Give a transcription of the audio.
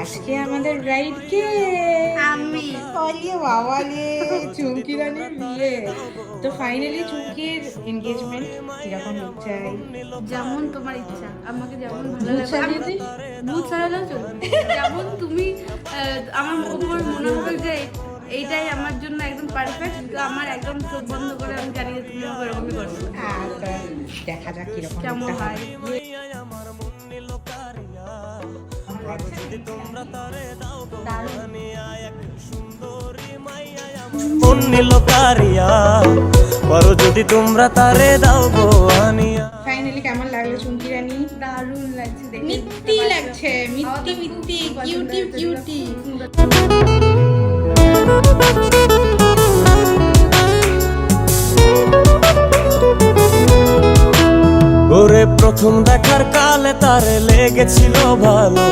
আজকে আমাদের ব্রাইড কে আমি। আরে বাবা রে, চুমকি রানীর বিয়ে। তো ফাইনালি চুমকির এনগেজমেন্ট কিরকম লুক চাই? যেমন তোমার ইচ্ছা, আমাকে যেমন ভালো ভূত লাগে সাজিয়ে দিস? ভূত সাজালেও চলবে। যেমন তুমি তোমার মনে হবে যে এইটাই আমার জন্য একদম পারফেক্ট, আমার একদম চোখ বন্ধ করে আমি জানি যে তুমি আমাকে এরকমই করবে। আচ্ছা, দেখা যাক কিরকম কেমন লুকটা হয়। করো যদি তোমরা তারে দাও গো আনিয়া। ফাইনালি কেমন লাগলো চুমকি রানী? দারুণ লাগছে দেখে। মিত্তি লাগছে, মিত্তি মিত্তি, কিউটি কিউটি। ওরে প্রথম দেখার কালে তারে লেগেছিল ভালো।